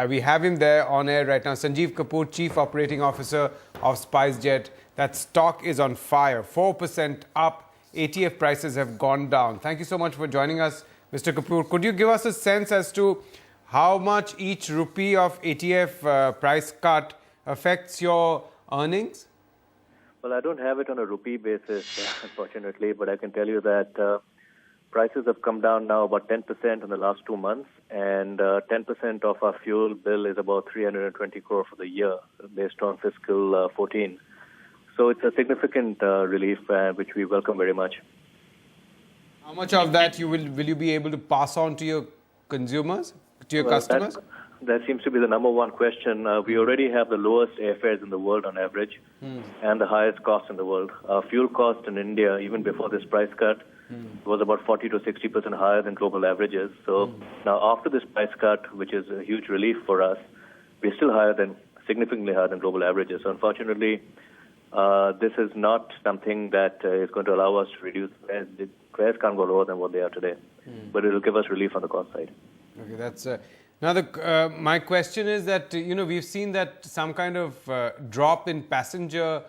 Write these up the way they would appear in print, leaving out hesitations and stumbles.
We have him there on air right now. Sanjiv Kapoor, Chief Operating Officer of SpiceJet. That stock is on fire. 4% up. ATF prices have gone down. Thank you so much for joining us, Mr. Kapoor. Could you give us a sense as to how much each rupee of ATF price cut affects your earnings? Well, I don't have it on a rupee basis, unfortunately, but I can tell you that prices have come down now about 10% in the last 2 months, and 10% of our fuel bill is about 320 crore for the year, based on fiscal 14. So it's a significant relief, which we welcome very much. How much of that will you be able to pass on to your consumers, to your customers? That seems to be the number one question. We already have the lowest airfares in the world on average, and the highest cost in the world. Our fuel cost in India, even before this price cut, was about 40 to 60% higher than global averages. So now after this price cut, which is a huge relief for us, we're still significantly higher than global averages. So unfortunately, this is not something that is going to allow us to reduce. The fares can't go lower than what they are today, but it will give us relief on the cost side. Okay, that's now my question is that we've seen that some kind of drop in passenger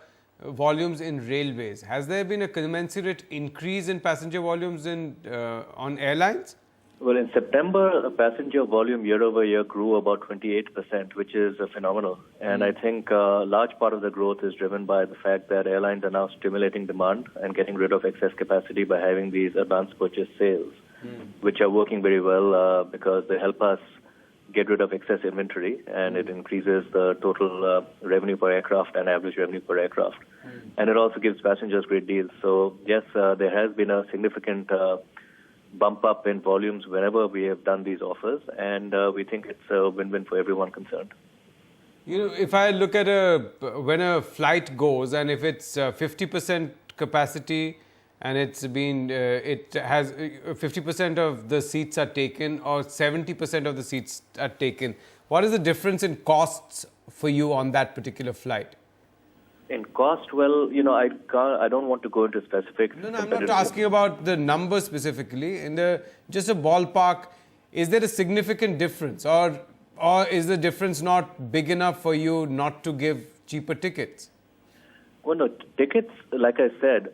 volumes in railways. Has there been a commensurate increase in passenger volumes on airlines? Well, in September, passenger volume year over year grew about 28%, which is phenomenal. And I think a large part of the growth is driven by the fact that airlines are now stimulating demand and getting rid of excess capacity by having these advance purchase sales, which are working very well because they help us get rid of excess inventory, and it increases the total revenue per aircraft and average revenue per aircraft. And it also gives passengers great deals. So, yes, there has been a significant bump up in volumes whenever we have done these offers, and we think it's a win-win for everyone concerned. If I look at when a flight goes, and if it's 50% capacity, and it has 50% of the seats are taken, or 70% of the seats are taken, what is the difference in costs for you on that particular flight? In cost, well, I don't want to go into specifics. No, I'm not asking about the numbers specifically. Just a ballpark, is there a significant difference, or is the difference not big enough for you not to give cheaper tickets? Well, no, tickets, like I said,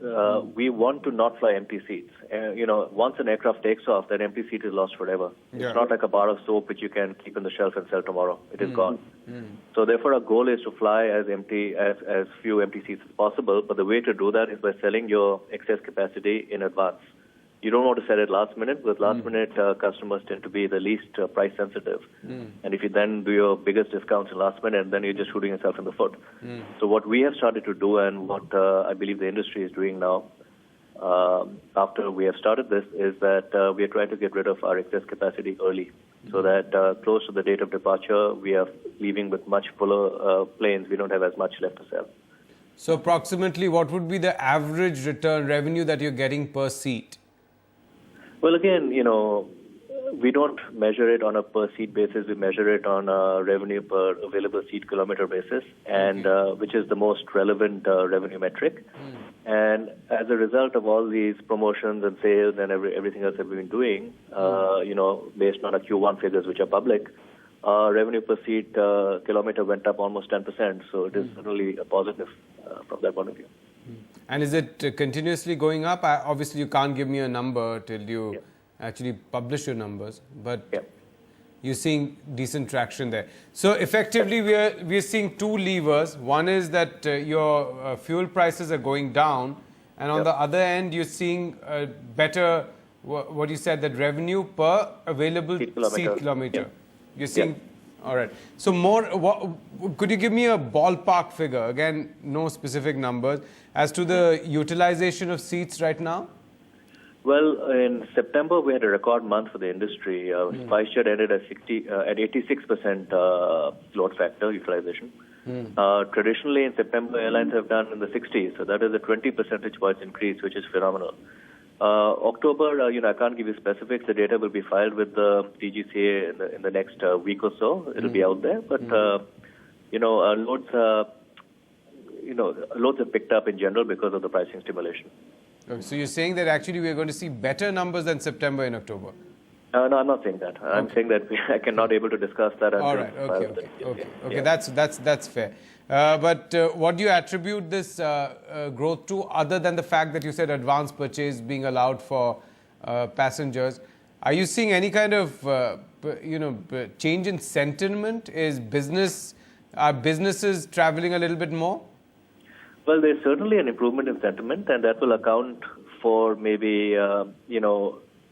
we want to not fly empty seats. Once an aircraft takes off, that empty seat is lost forever. Yeah. It's not like a bar of soap which you can keep on the shelf and sell tomorrow. It is gone. So therefore, our goal is to fly as few empty seats as possible. But the way to do that is by selling your excess capacity in advance. You don't want to sell it last minute, because last minute customers tend to be the least price sensitive. And if you then do your biggest discounts in last minute, then you're just shooting yourself in the foot. So what we have started to do, and what I believe the industry is doing now, after we have started this, is that we are trying to get rid of our excess capacity early, so that close to the date of departure, we are leaving with much fuller planes. We don't have as much left to sell. So approximately, what would be the average return revenue that you're getting per seat? Well, again, we don't measure it on a per seat basis. We measure it on a revenue per available seat kilometer basis, and which is the most relevant revenue metric. And as a result of all these promotions and sales and everything else that we've been doing, based on our Q1 figures, which are public, revenue per seat kilometer went up almost 10%. So it is certainly a positive from that point of view. And is it continuously going up? Obviously, you can't give me a number till you actually publish your numbers, but you're seeing decent traction there. So effectively, we're seeing two levers. One is that your fuel prices are going down, and on the other end, you're seeing better, what you said, that revenue per available seat kilometer. You're seeing... All right. So could you give me a ballpark figure? Again, no specific numbers, as to the utilization of seats right now? Well, in September, we had a record month for the industry. SpiceJet ended at 86% load factor utilization. Traditionally, in September, airlines have done in the 60s, so that is a 20 percentage points increase, which is phenomenal. October, I can't give you specifics. The data will be filed with the DGCA in the next week or so. It'll be out there. But, loads have picked up in general because of the pricing stimulation. Okay, so you're saying that actually we're going to see better numbers than September and October? No, I'm not saying that. I'm saying that I cannot able to discuss that. All right. Okay. That's fair. But what do you attribute this growth to, other than the fact that you said advance purchase being allowed for passengers? Are you seeing any kind of change in sentiment? Are businesses traveling a little bit more? Well, there's certainly an improvement in sentiment, and that will account for maybe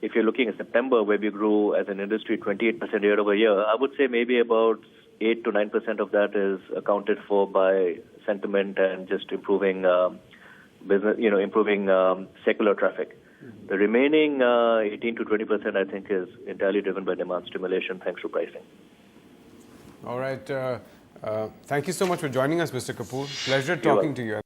if you're looking at September, where we grew as an industry 28% year over year, I would say maybe about 8 to 9% of that is accounted for by sentiment and just improving business, improving secular traffic. The remaining 18 to 20%, I think, is entirely driven by demand stimulation thanks to pricing. All right. Thank you so much for joining us, Mr. Kapoor. Pleasure talking to you.